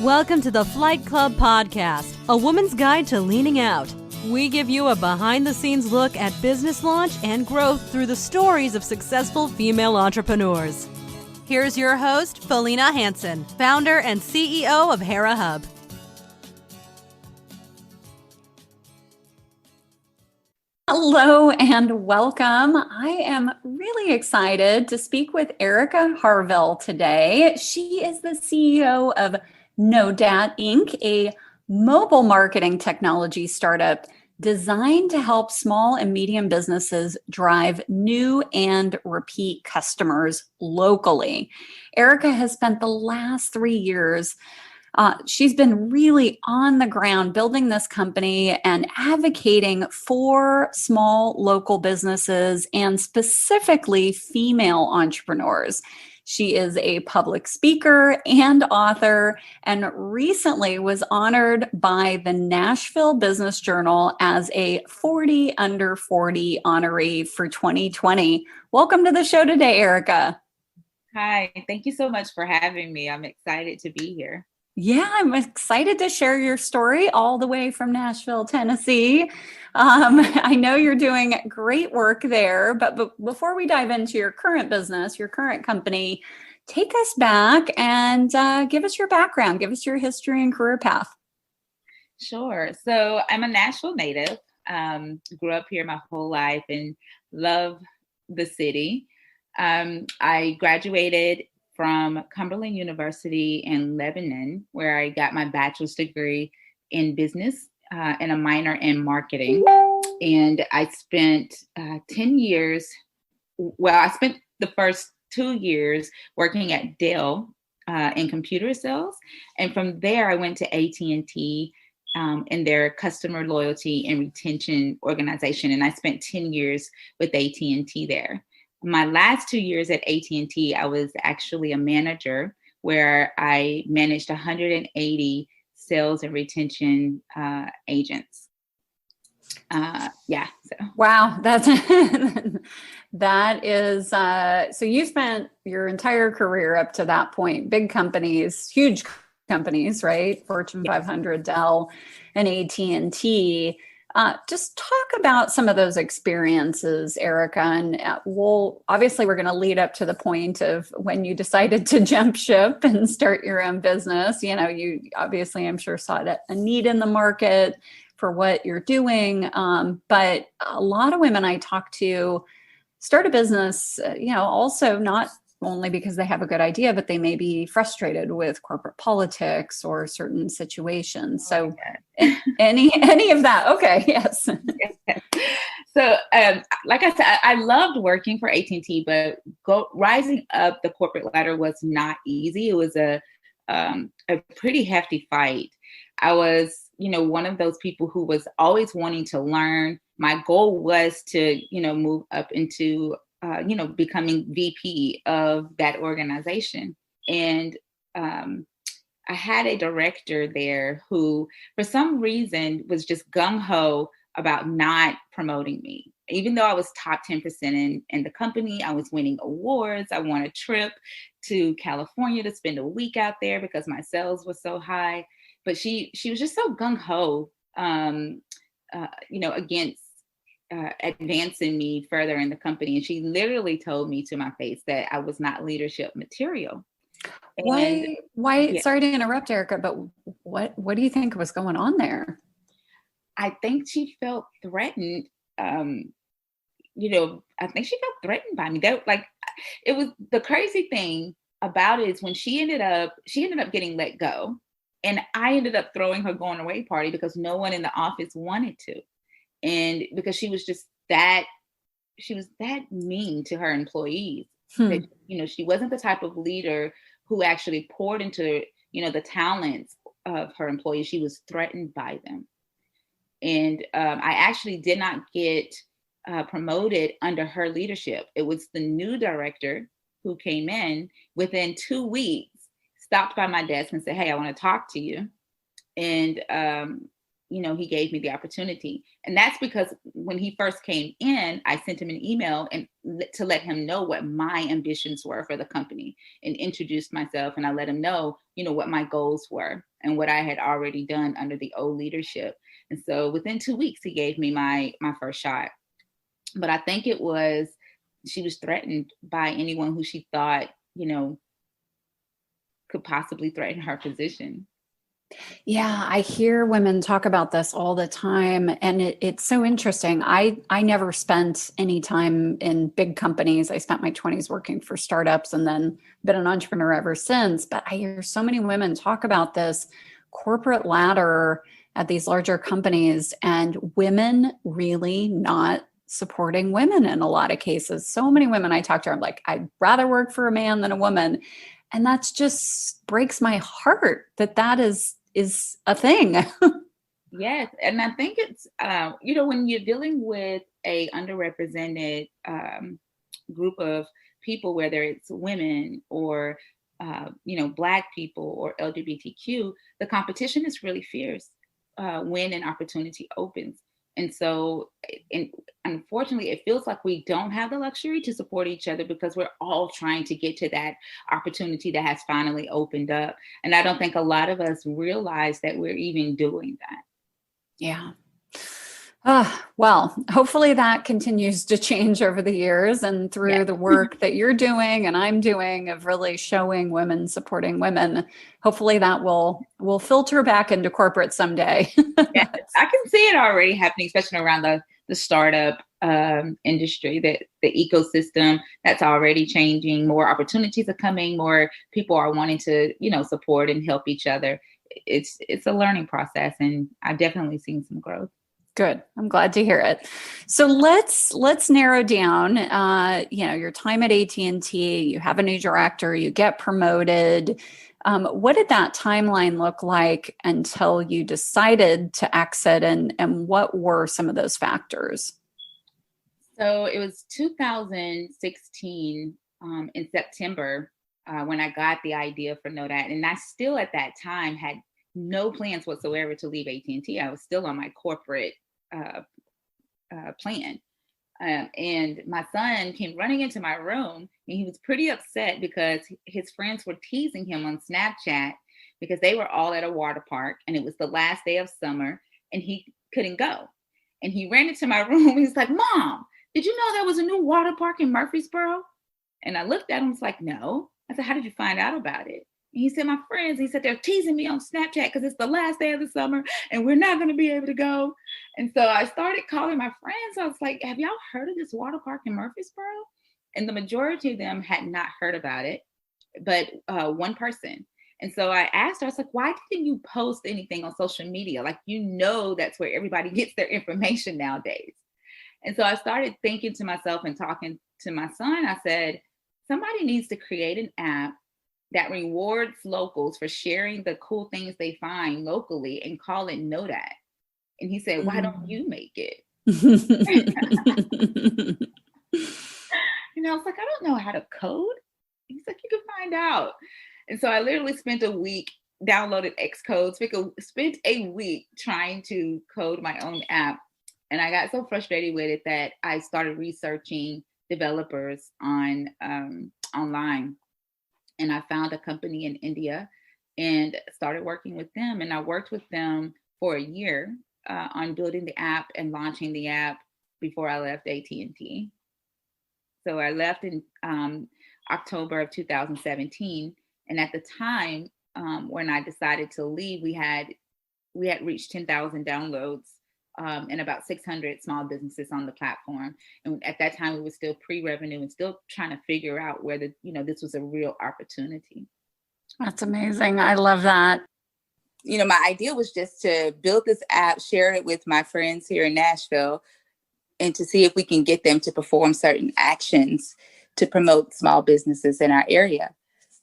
Welcome to the Flight Club Podcast, a woman's guide to leaning out. We give you a behind-the-scenes look at business launch and growth through the stories of successful female entrepreneurs. Here's your host, Felina Hansen, founder and CEO of Hera Hub. Hello and welcome. I am really excited to speak with Aireka Harvell today. She is the CEO of Nodat, Inc., a mobile marketing technology startup designed to help small and medium businesses drive new and repeat customers locally. Aireka has spent the last 3 years she's been really on the ground building this company and advocating for small local businesses and specifically female entrepreneurs. She is a public speaker and author and recently was honored by the Nashville Business Journal as a 40 under 40 honoree for 2020. Welcome to the show today, Aireka. Hi, thank you so much for having me. I'm excited to be here. Yeah, I'm excited to share your story all the way from Nashville, Tennessee. I know you're doing great work there, but before we dive into your current business, your current company, take us back and give us your background, give us your history and career path. Sure. So I'm a Nashville native, grew up here my whole life and love the city. I graduated from Cumberland University in Lebanon, where I got my bachelor's degree in business and a minor in marketing. And I spent 10 years, I spent the first 2 years working at Dell in computer sales. And from there, I went to AT&T in their customer loyalty and retention organization. And I spent 10 years with AT&T there. My last 2 years at AT&T, I was actually a manager where I managed 180 sales and retention agents. Wow, that is, so you spent your entire career up to that point, big companies, huge companies, right? Fortune 500, Dell and AT&T. Just talk about some of those experiences, Aireka, and we're going to lead up to the point of when you decided to jump ship and start your own business. You know, you obviously, I'm sure, saw a need in the market for what you're doing. But a lot of women I talk to start a business, also not only because they have a good idea, but they may be frustrated with corporate politics or certain situations. So any of that. Okay. Yes. So, like I said, I loved working for AT&T, but rising up the corporate ladder was not easy. It was a pretty hefty fight. I was, one of those people who was always wanting to learn. My goal was to, move up into becoming VP of that organization. And I had a director there who, for some reason, was just gung-ho about not promoting me. Even though I was top 10% in the company, I was winning awards. I won a trip to California to spend a week out there because my sales were so high. But she was just so gung-ho, against advancing me further in the company. And she literally told me to my face that I was not leadership material. And, why, sorry to interrupt, Aireka, but what do you think was going on there? I think she felt threatened. I think she felt threatened by me. It was the crazy thing about it is when she ended up getting let go, and I ended up throwing her going away party because no one in the office wanted to. And because she was that mean to her employees, that, she wasn't the type of leader who actually poured into, the talents of her employees. She was threatened by them. And I actually did not get promoted under her leadership. It was the new director who came in within 2 weeks, stopped by my desk and said, "Hey, I want to talk to you." And he gave me the opportunity. And that's because when he first came in, I sent him an email and to let him know what my ambitions were for the company, and introduced myself. And I let him know, what my goals were and what I had already done under the old leadership. And so within 2 weeks, he gave me my first shot. But I think she was threatened by anyone who she thought, could possibly threaten her position. Yeah, I hear women talk about this all the time, and it's so interesting. I never spent any time in big companies. I spent my 20s working for startups and then been an entrepreneur ever since. But I hear so many women talk about this corporate ladder at these larger companies, and women really not supporting women in a lot of cases. So many women I talk to, I'm like, I'd rather work for a man than a woman. And that's just breaks my heart that is a thing. Yes. And I think it's, when you're dealing with a underrepresented group of people, whether it's women or, Black people or LGBTQ, the competition is really fierce when an opportunity opens. And so, unfortunately, it feels like we don't have the luxury to support each other because we're all trying to get to that opportunity that has finally opened up. And I don't think a lot of us realize that we're even doing that. Yeah. Well, hopefully that continues to change over the years, and through the work that you're doing and I'm doing of really showing women, supporting women, hopefully that will filter back into corporate someday. Yes, I can see it already happening, especially around the startup industry, that the ecosystem that's already changing. More opportunities are coming, more people are wanting to, support and help each other. It's a learning process, and I've definitely seen some growth. Good. I'm glad to hear it. So let's narrow down, your time at AT&T. You have a new director, you get promoted. What did that timeline look like until you decided to exit, and what were some of those factors? So it was 2016 in September when I got the idea for Nodat. And I still at that time had no plans whatsoever to leave AT&T. I was still on my corporate plan. And my son came running into my room, and he was pretty upset because his friends were teasing him on Snapchat because they were all at a water park and it was the last day of summer and he couldn't go. And he ran into my room. He's like, "Mom, did you know there was a new water park in Murfreesboro?" And I looked at him, was like, "No." I said, "How did you find out about it?" And he said, "My friends," he said, "they're teasing me on Snapchat because it's the last day of the summer and we're not going to be able to go." And so I started calling my friends. I was like, "Have y'all heard of this water park in Murfreesboro?" And the majority of them had not heard about it, but one person. And so I asked her, I was like, "Why didn't you post anything on social media? Like, that's where everybody gets their information nowadays." And so I started thinking to myself and talking to my son. I said, somebody needs to create an app that rewards locals for sharing the cool things they find locally and call it Nodat. And he said, "Why don't you make it?" And I was like, "I don't know how to code." He's like, "You can find out." And so I literally spent a week, downloaded Xcode, spent a week trying to code my own app. And I got so frustrated with it that I started researching developers online. And I found a company in India and started working with them. And I worked with them for a year on building the app and launching the app before I left AT&T. So I left in October of 2017. And at the time when I decided to leave, we had reached 10,000 downloads and about 600 small businesses on the platform. And at that time, we were still pre-revenue and still trying to figure out whether, this was a real opportunity. That's amazing. I love that. My idea was just to build this app, share it with my friends here in Nashville, and to see if we can get them to perform certain actions to promote small businesses in our area.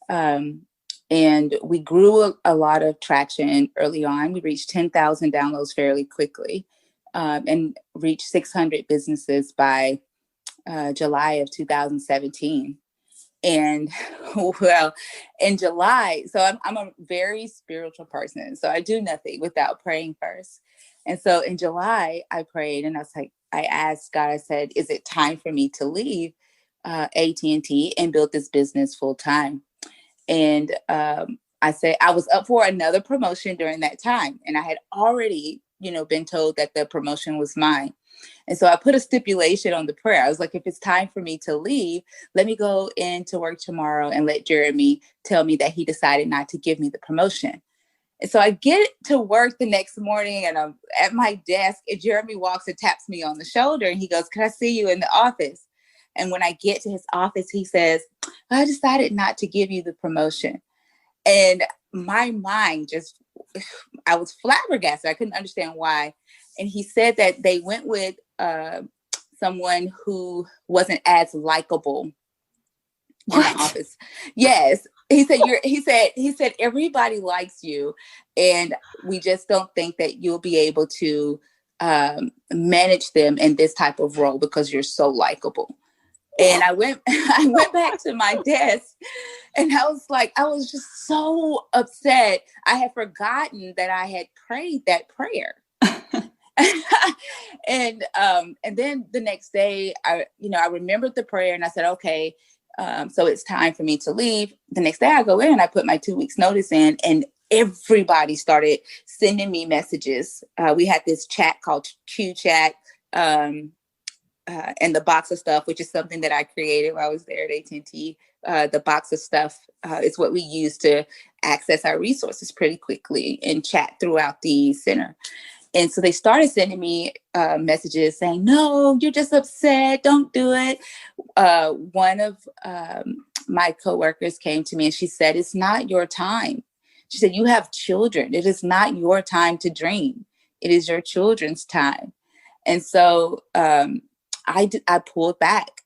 And we grew a lot of traction early on. We reached 10,000 downloads fairly quickly and reached 600 businesses by July of 2017. And well, in July, so I'm a very spiritual person. So I do nothing without praying first. And so in July, I prayed and I was like, I asked God, I said, is it time for me to leave AT&T and build this business full time? And I said, I was up for another promotion during that time. And I had already, been told that the promotion was mine. And so I put a stipulation on the prayer. I was like, if it's time for me to leave, let me go into work tomorrow and let Jeremy tell me that he decided not to give me the promotion. And so I get to work the next morning and I'm at my desk and Jeremy walks and taps me on the shoulder and he goes, can I see you in the office? And when I get to his office, he says, I decided not to give you the promotion. And my mind I was flabbergasted. I couldn't understand why. And he said that they went with someone who wasn't as likable in the office. Yes. He said everybody likes you and we just don't think that you'll be able to manage them in this type of role because you're so likable. And I went back to my desk and I was just so upset. I had forgotten that I had prayed that prayer. And then the next day, I remembered the prayer and I said, okay, so it's time for me to leave. The next day I go in and I put my 2 weeks notice in and everybody started sending me messages. We had this chat called Q Chat. And the box of stuff, which is something that I created while I was there at AT&T. The box of stuff is what we use to access our resources pretty quickly and chat throughout the center. And so they started sending me messages saying, no, you're just upset. Don't do it. One of my coworkers came to me and she said, it's not your time. She said, you have children. It is not your time to dream. It is your children's time. And so I pulled back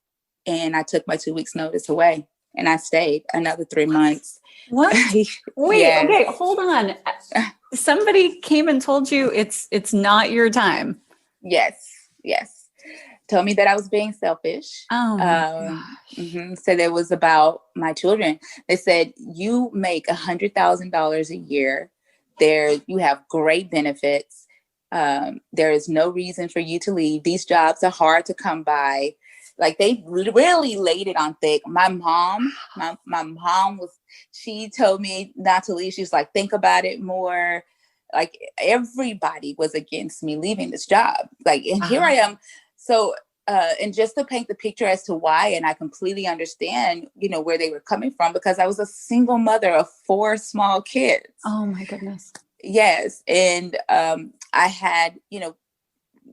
and I took my 2 weeks notice away and I stayed another 3 months. What? Wait, yes. Okay, hold on. Somebody came and told you it's not your time. Yes. Told me that I was being selfish. Oh my gosh. Said it was about my children. They said, you make $100,000 a year. You have great benefits. There is no reason for you to leave. These jobs are hard to come by. Like they really laid it on thick. My mom she told me not to leave. She was like, think about it more. Like everybody was against me leaving this job. Like, and here I am. So, and just to paint the picture as to why, and I completely understand, where they were coming from because I was a single mother of 4 small kids. Oh my goodness. Yes. And I had,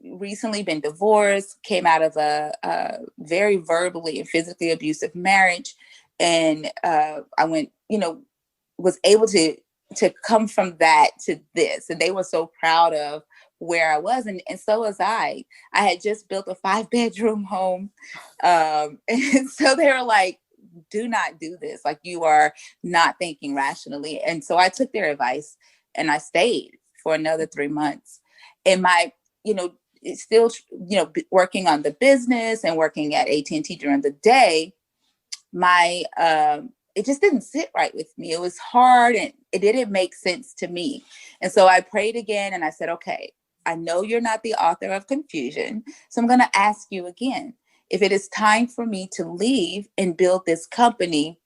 recently been divorced, came out of a very verbally and physically abusive marriage. And I went, was able to come from that to this. And they were so proud of where I was. And so was I. I had just built a 5-bedroom home. And so they were like, do not do this. Like you are not thinking rationally. And so I took their advice and I stayed for another 3 months. And my, it's still, working on the business and working at AT&T during the day, my, it just didn't sit right with me. It was hard and it didn't make sense to me. And so I prayed again and I said, okay, I know you're not the author of confusion. So I'm going to ask you again, if it is time for me to leave and build this company,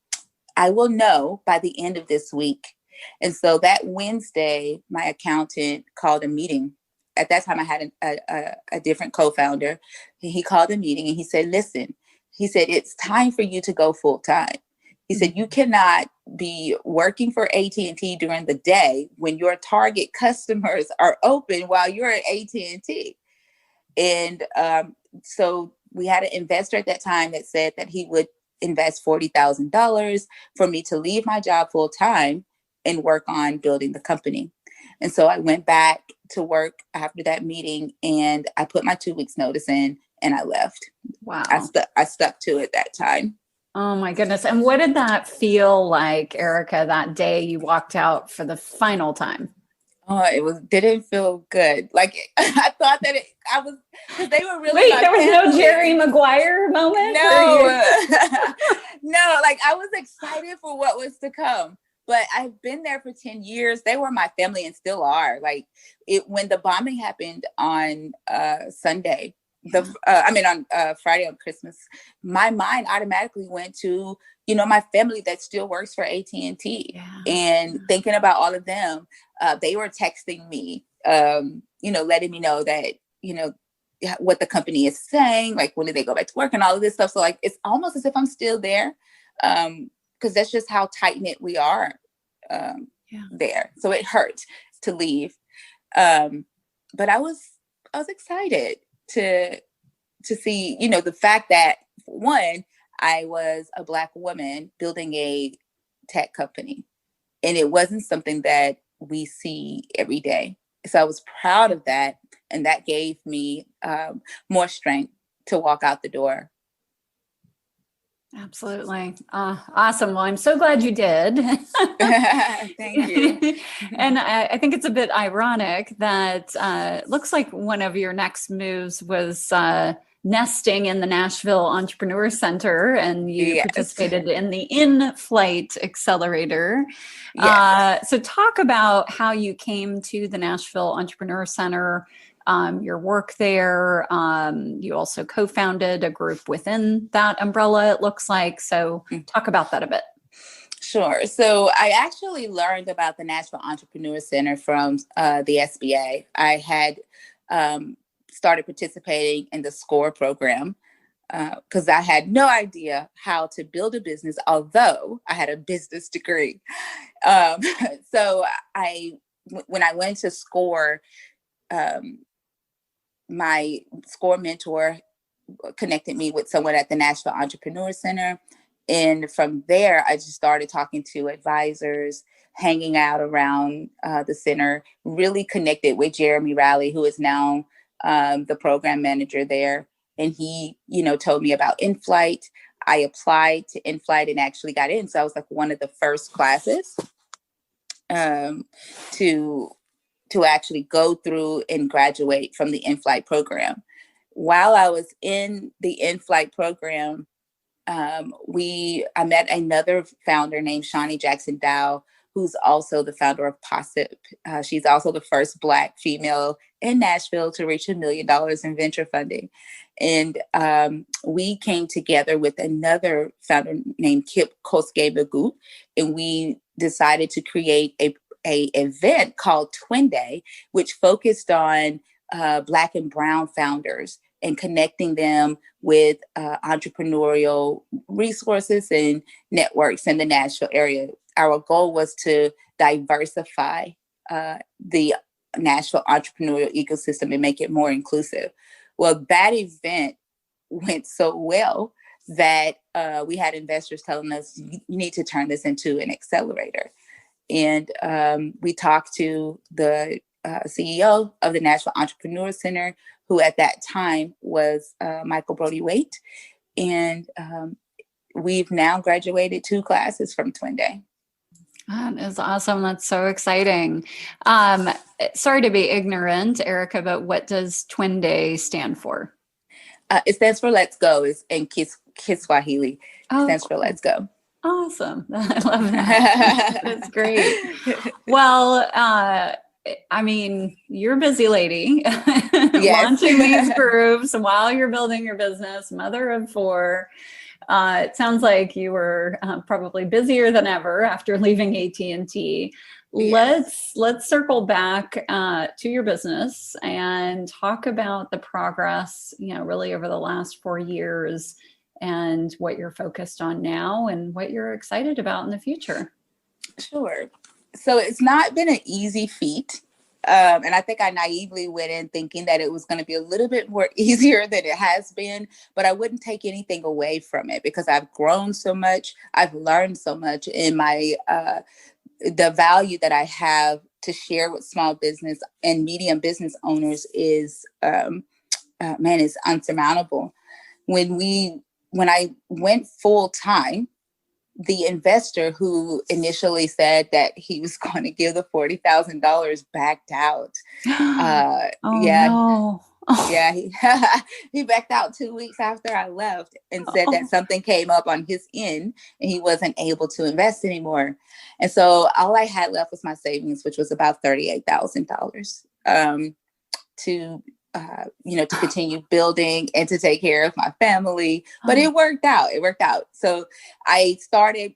I will know by the end of this week. And so that Wednesday, my accountant called a meeting. At that time, I had a different co-founder. He called a meeting and he said, listen, he said, it's time for you to go full time. He said, you cannot be working for AT&T during the day when your target customers are open while you're at AT&T. And so we had an investor at that time that said that he would invest $40,000 for me to leave my job full time and work on building the company. And so I went back to work after that meeting and I put my 2 weeks notice in and I left. Wow. I stuck to it that time. Oh my goodness. And what did that feel like, Aireka, that day you walked out for the final time? Oh, didn't feel good. Like I thought that I was, because they were really Wait, my there was no family. Jerry Maguire moment? No, no, like I was excited for what was to come. But I've been there for 10 years. They were my family and still are. Like when the bombing happened on Sunday, on Friday on Christmas, my mind automatically went to, my family that still works for AT&T. Yeah. And thinking about all of them, they were texting me, letting me know that, what the company is saying, like when did they go back to work and all of this stuff. So like, it's almost as if I'm still there. Because that's just how tight knit we are there. So it hurt to leave. But I was excited to see, the fact that one, I was a Black woman building a tech company, and it wasn't something that we see every day. So I was proud of that. And that gave me more strength to walk out the door. Absolutely. Awesome. Well, I'm so glad you did. Thank you. And I think it's a bit ironic that looks like one of your next moves was nesting in the Nashville Entrepreneur Center, and you participated in the in-flight accelerator. Yes. So talk about how you came to the Nashville Entrepreneur Center, your work there. You also co-founded a group within that umbrella, it looks like. So talk about that a bit. Sure. So I actually learned about the Nashville Entrepreneur Center from the SBA. I had started participating in the SCORE program because I had no idea how to build a business, although I had a business degree. So when I went to SCORE, my SCORE mentor connected me with someone at the Nashville Entrepreneur Center. And from there, I just started talking to advisors, hanging out around the center, really connected with Jeremy Rowley, who is now the program manager there. And he, told me about in-flight. I applied to in-flight and actually got in. So I was like one of the first classes to actually go through and graduate from the in-flight program. While I was in the in-flight program, I met another founder named Shawnee Jackson Dow, who's also the founder of POSIP. She's also the first Black female in Nashville to reach $1 million in venture funding. And we came together with another founder named Kip Koske-Bagut, and we decided to create a event called Twin Day, which focused on Black and Brown founders and connecting them with entrepreneurial resources and networks in the Nashville area. Our goal was to diversify the Nashville entrepreneurial ecosystem and make it more inclusive. Well, that event went so well that we had investors telling us, you need to turn this into an accelerator. And we talked to the CEO of the Nashville Entrepreneur Center, who at that time was Michael Brody Waite. And we've now graduated 2 classes from Twin Day. That is awesome. That's so exciting. Sorry to be ignorant, Aireka, but what does Twin Day stand for? It stands for Let's Go. It's in Kiswahili. It stands for Let's Go. Awesome. I love that. That's great. Well, I mean, you're a busy lady, launching these groups while you're building your business, mother of 4. It sounds like you were probably busier than ever after leaving AT&T. Yes. Let's circle back to your business and talk about the progress, really over the last 4 years and what you're focused on now and what you're excited about in the future. Sure. So it's not been an easy feat. And I think I naively went in thinking that it was going to be a little bit more easier than it has been, but I wouldn't take anything away from it because I've grown so much. I've learned so much in my, the value that I have to share with small business and medium business owners is, is unsurmountable. When I went full time, the investor who initially said that he was going to give the $40,000 backed out. Oh Yeah, no. yeah, he backed out 2 weeks after I left and said that Oh. something came up on his end and he wasn't able to invest anymore. And so all I had left was my savings, which was about $38,000 to to continue building and to take care of my family. But it worked out. It worked out. So I started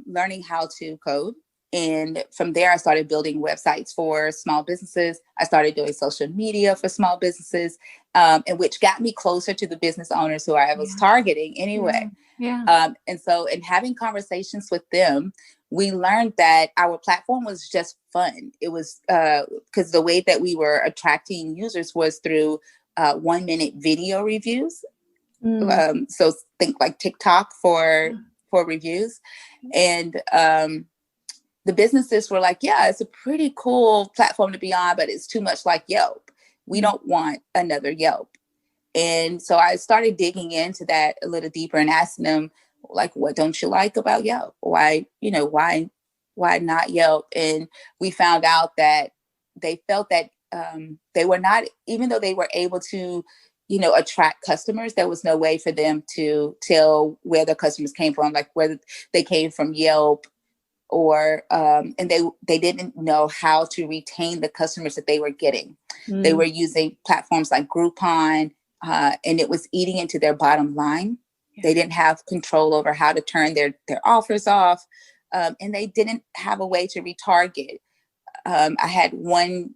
learning how to code. And from there, I started building websites for small businesses. I started doing social media for small businesses, and which got me closer to the business owners who I was targeting anyway. Yeah. And so in having conversations with them, we learned that our platform was just fun. It was because the way that we were attracting users was through 1-minute video reviews. So think like TikTok for reviews. And the businesses were like, yeah, it's a pretty cool platform to be on, but it's too much like Yelp. We don't want another Yelp. And so I started digging into that a little deeper and asking them, like, what don't you like about Yelp? Why not Yelp? And we found out that they felt that they were not, even though they were able to, attract customers, there was no way for them to tell where the customers came from, like whether they came from Yelp or and they didn't know how to retain the customers that they were getting. They were using platforms like Groupon, and it was eating into their bottom line. They didn't have control over how to turn their offers off, and they didn't have a way to retarget. I had one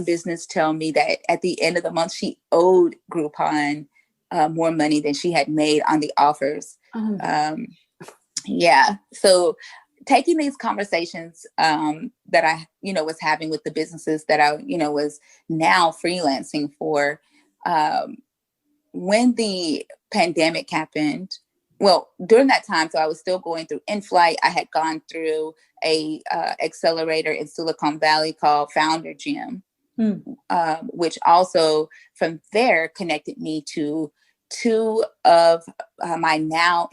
business tell me that at the end of the month, she owed Groupon more money than she had made on the offers. So taking these conversations that I, was having with the businesses that I, was now freelancing for, when the pandemic happened, well, during that time, so I was still going through InFlight. I had gone through a accelerator in Silicon Valley called Founder Gym, which also from there connected me to two of my now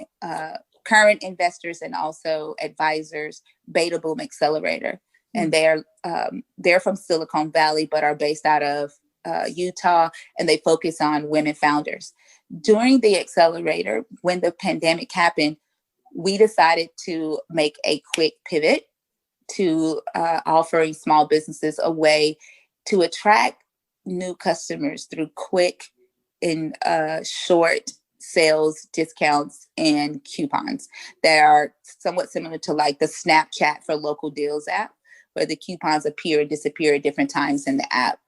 current investors and also advisors, Beta Boom Accelerator. And they're from Silicon Valley, but are based out of Utah, and they focus on women founders. During the accelerator, when the pandemic happened, we decided to make a quick pivot to offering small businesses a way to attract new customers through quick and short sales discounts and coupons that are somewhat similar to like the Snapchat for local deals app, where the coupons appear and disappear at different times in the app.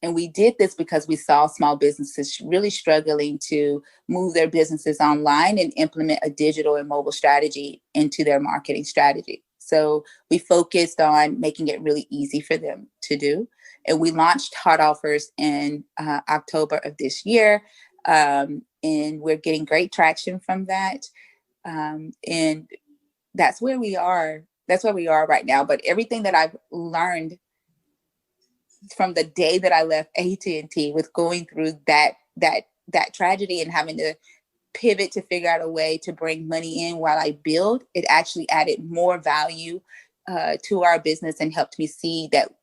And we did this because we saw small businesses really struggling to move their businesses online and implement a digital and mobile strategy into their marketing strategy. So we focused on making it really easy for them to do. And we launched Hot Offers in October of this year. And we're getting great traction from that. And that's where we are. That's where we are right now. But everything that I've learned from the day that I left AT&T, with going through that tragedy and having to pivot to figure out a way to bring money in while I build, it actually added more value to our business and helped me see that,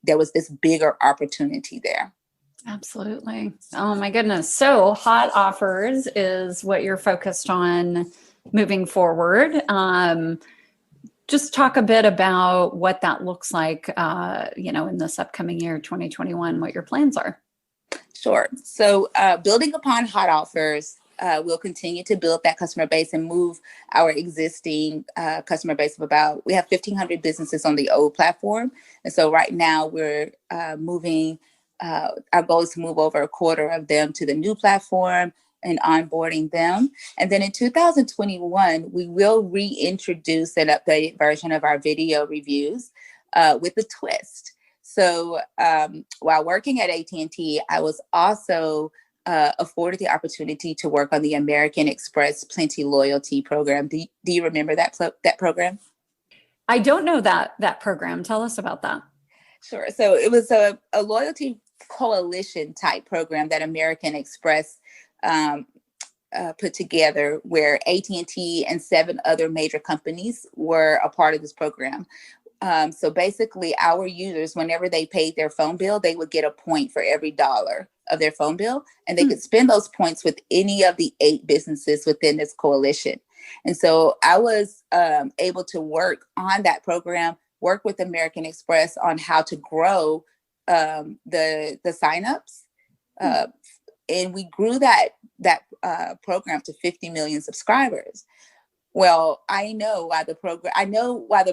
there was this bigger opportunity there. Absolutely. Oh my goodness. So Hot Offers is what you're focused on moving forward. Just talk a bit about what that looks like, in this upcoming year, 2021, what your plans are. Sure. So building upon Hot Offers, we'll continue to build that customer base and move our existing customer base of we have 1,500 businesses on the old platform. And so right now we're moving, our goal is to move over a quarter of them to the new platform and onboarding them. And then in 2021, we will reintroduce an updated version of our video reviews with a twist. So while working at AT&T, I was also afforded the opportunity to work on the American Express Plenty Loyalty program. Do you remember that program? I don't know that program. Tell us about that. Sure. So it was a loyalty coalition type program that American Express put together where AT&T and 7 other major companies were a part of this program. So basically, our users, whenever they paid their phone bill, they would get a point for every dollar of their phone bill, and they could spend those points with any of the 8 businesses within this coalition. And so I was able to work on that program, work with American Express on how to grow the signups, and we grew that program to 50 million subscribers. Well, I know why the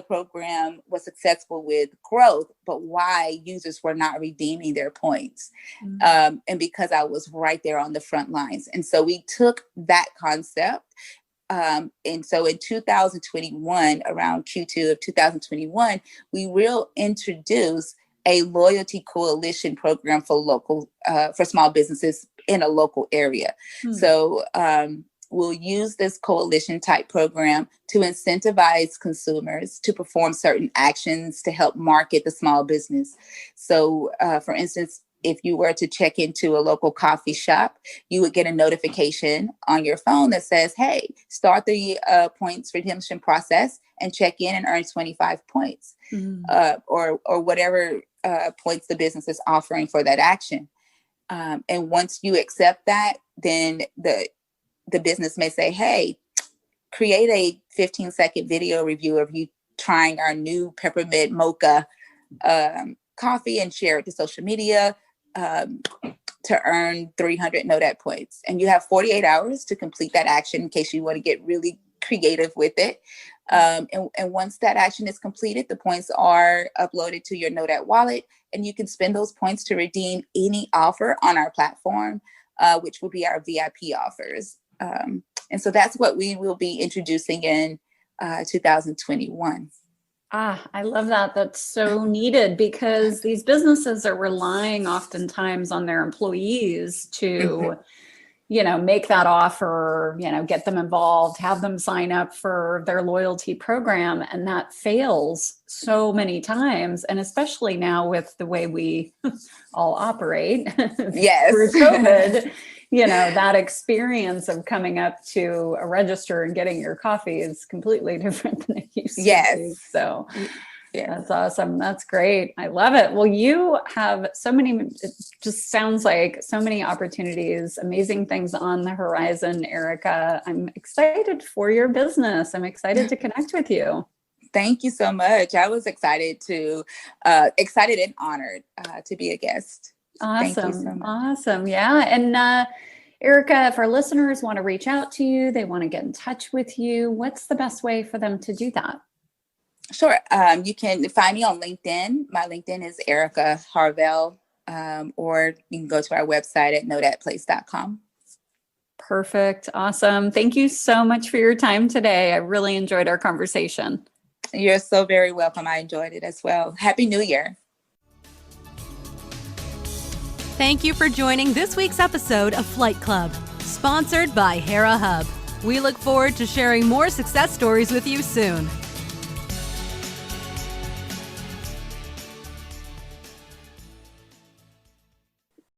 program was successful with growth, but why users were not redeeming their points. And because I was right there on the front lines. And so we took that concept. And so in 2021, around Q2 of 2021, we will introduce a loyalty coalition program for small businesses in a local area. So we'll use this coalition type program to incentivize consumers to perform certain actions to help market the small business. So for instance, if you were to check into a local coffee shop, you would get a notification on your phone that says, hey, start the points redemption process and check in and earn 25 points or whatever points the business is offering for that action. And once you accept that, then the business may say, hey, create a 15-second video review of you trying our new peppermint mocha coffee and share it to social media to earn 300 Nodat points. And you have 48 hours to complete that action in case you want to get really creative with it. And once that action is completed, the points are uploaded to your Nodat wallet, and you can spend those points to redeem any offer on our platform, which will be our VIP offers. And so that's what we will be introducing in 2021. I love that. That's so needed because these businesses are relying oftentimes on their employees to, make that offer, get them involved, have them sign up for their loyalty program. And that fails so many times. And especially now with the way we all operate through COVID, that experience of coming up to a register and getting your coffee is completely different than it used to be. So that's awesome. That's great. I love it. Well, you have so many, it just sounds like so many opportunities, amazing things on the horizon, Aireka. I'm excited for your business. I'm excited to connect with you. Thank you so much. I was excited and honored to be a guest. Awesome. Thank you so much. Awesome. Yeah. And Aireka, if our listeners want to reach out to you, they want to get in touch with you, what's the best way for them to do that? Sure. You can find me on LinkedIn. My LinkedIn is Aireka Harvell, or you can go to our website at nodatplace.com. Perfect. Awesome. Thank you so much for your time today. I really enjoyed our conversation. You're so very welcome. I enjoyed it as well. Happy New Year. Thank you for joining this week's episode of Flight Club, sponsored by Hera Hub. We look forward to sharing more success stories with you soon.